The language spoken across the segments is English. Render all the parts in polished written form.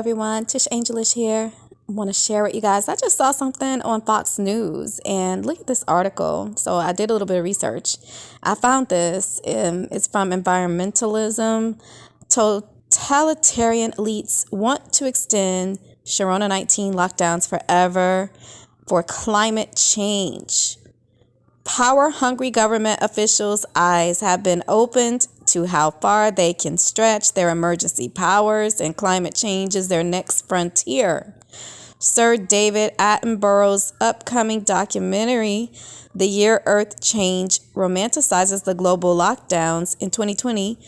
Everyone, Tish Angelish here. I want to share with you guys. I just saw something on Fox News and look at this article. So I did a little bit of research. I found this. It's from Environmentalism. Totalitarian elites want to extend Corona 19 lockdowns forever for climate change. Power-hungry government officials' eyes have been opened to how far they can stretch their emergency powers, and climate change is their next frontier. Sir David Attenborough's upcoming documentary, The Year Earth Changed, romanticizes the global lockdowns in 2020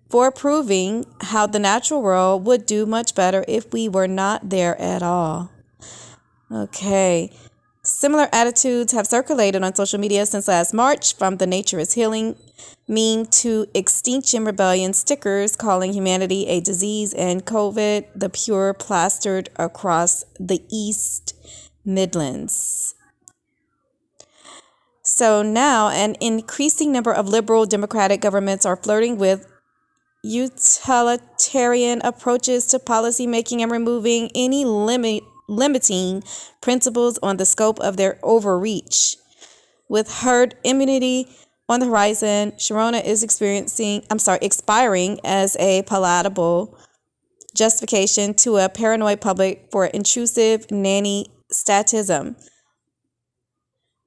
for proving how the natural world would do much better if we were not there at all. Okay. Similar attitudes have circulated on social media since last March, from the Nature is Healing meme to Extinction Rebellion stickers calling humanity a disease and COVID the pure plastered across the East Midlands. So now an increasing number of liberal democratic governments are flirting with utilitarian approaches to policy making and removing any limiting principles on the scope of their overreach. With herd immunity on the horizon, Corona is expiring as a palatable justification to a paranoid public for intrusive nanny statism.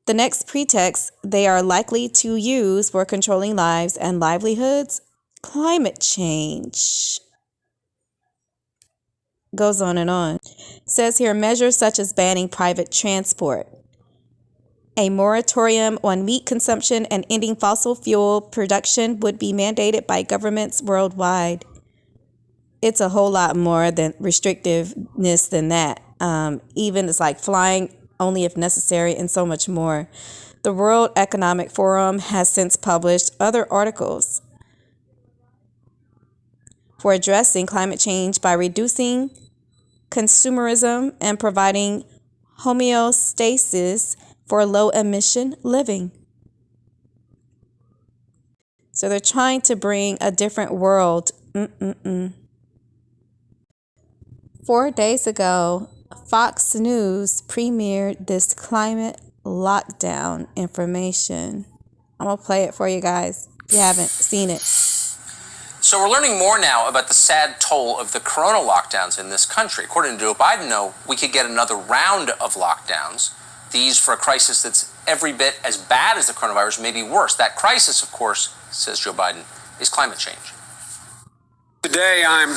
The next pretext they are likely to use for controlling lives and livelihoods: climate change. Goes on and on. Says here, measures such as banning private transport, a moratorium on meat consumption, and ending fossil fuel production would be mandated by governments worldwide. It's a whole lot more than restrictiveness than that. Even it's like flying only if necessary and so much more. The World Economic Forum has since published other articles for addressing climate change by reducing consumerism and providing homeostasis for low-emission living. So they're trying to bring a different world. 4 days ago, Fox News premiered this climate lockdown information. I'm going to play it for you guys if you haven't seen it. So we're learning more now about the sad toll of the corona lockdowns in this country. According to Joe Biden, though, we could get another round of lockdowns. These for a crisis that's every bit as bad as the coronavirus, maybe worse. That crisis, of course, says Joe Biden, is climate change. Today, I'm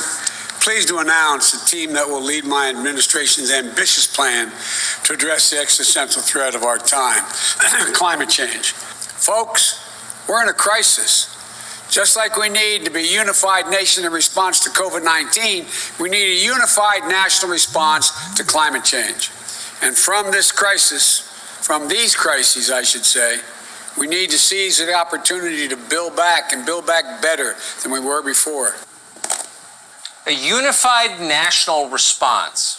pleased to announce a team that will lead my administration's ambitious plan to address the existential threat of our time, climate change. Folks, we're in a crisis. Just like we need to be a unified nation in response to COVID-19, we need a unified national response to climate change. And from this crisis, from these crises, I should say, we need to seize the opportunity to build back and build back better than we were before. A unified national response.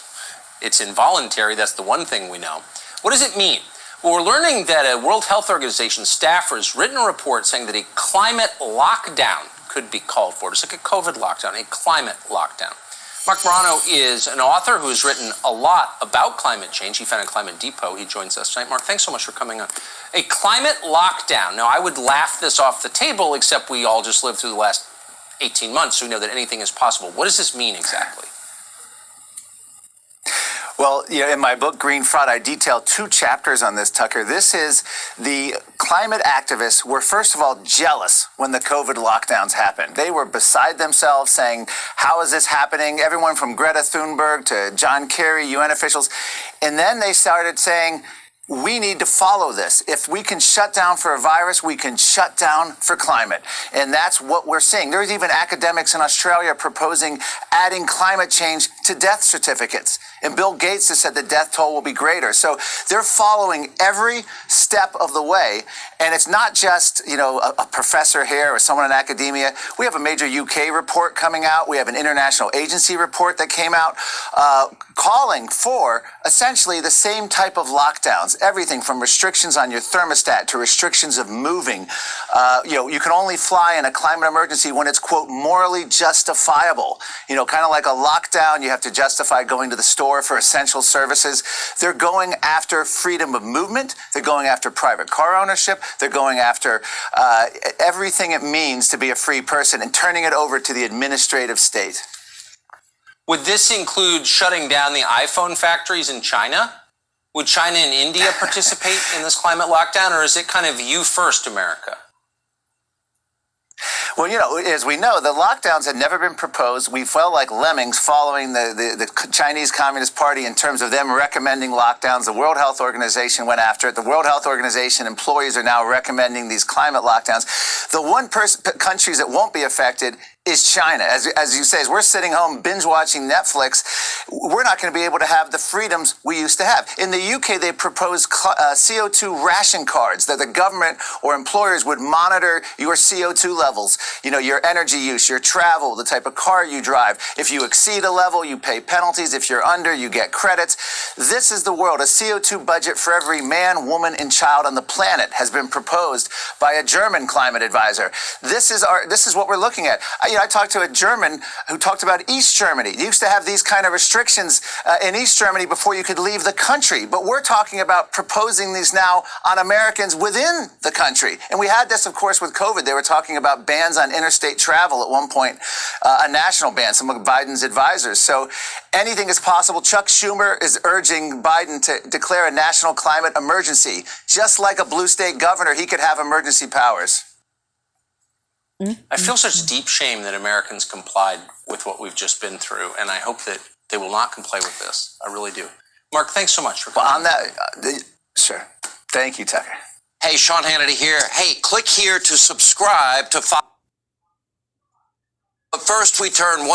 It's involuntary, that's the one thing we know. What does it mean? Well, we're learning that a World Health Organization staffer has written a report saying that a climate lockdown could be called for. Just like a COVID lockdown, a climate lockdown. Mark Morano is an author who has written a lot about climate change. He founded Climate Depot. He joins us tonight. Mark, thanks so much for coming on. A climate lockdown. Now, I would laugh this off the table, except we all just lived through the last 18 months, so we know that anything is possible. What does this mean exactly? Well, in my book, Green Fraud, I detail 2 chapters on this, Tucker. This is the climate activists were, first of all, jealous when the COVID lockdowns happened. They were beside themselves saying, how is this happening? Everyone from Greta Thunberg to John Kerry, UN officials. And then they started saying, we need to follow this. If we can shut down for a virus, we can shut down for climate. And that's what we're seeing. There's even academics in Australia proposing adding climate change to death certificates. And Bill Gates has said the death toll will be greater. So they're following every step of the way. And it's not just, a professor here or someone in academia. We have a major UK report coming out. We have an international agency report that came out calling for essentially the same type of lockdowns. Everything from restrictions on your thermostat to restrictions of moving. You can only fly in a climate emergency when it's, quote, morally justifiable. Kind of like a lockdown. You have to justify going to the store for essential services. They're going after freedom of movement. They're going after private car ownership. They're going after everything it means to be a free person and turning it over to the administrative state. Would this include shutting down the iPhone factories in China? Would China and India participate in this climate lockdown, or is it kind of you first, America? Well, you know, as we know, the lockdowns had never been proposed. We felt like lemmings following the Chinese Communist Party in terms of them recommending lockdowns. The World Health Organization went after it. The World Health Organization employees are now recommending these climate lockdowns. The one countries that won't be affected is China. As you say, as we're sitting home binge watching Netflix, we're not going to be able to have the freedoms we used to have. In the UK, they proposed CO2 ration cards that the government or employers would monitor your CO2 levels, you know, your energy use, your travel, the type of car you drive. If you exceed a level, you pay penalties. If you're under, you get credits. This is the world. A CO2 budget for every man, woman, and child on the planet has been proposed by a German climate advisor. This is what we're looking at. I talked to a German who talked about East Germany. They used to have these kind of restrictions in East Germany before you could leave the country. But we're talking about proposing these now on Americans within the country. And we had this, of course, with COVID. They were talking about bans on interstate travel at one point, a national ban, some of Biden's advisors. So anything is possible. Chuck Schumer is urging Biden to declare a national climate emergency. Just like a blue state governor, he could have emergency powers. I feel such deep shame that Americans complied with what we've just been through, and I hope that they will not comply with this. I really do. Mark, thanks so much for coming. Well, on that, sure. Thank you, Tucker. Hey, Sean Hannity here. Hey, click here to subscribe to Fox. But first, we turn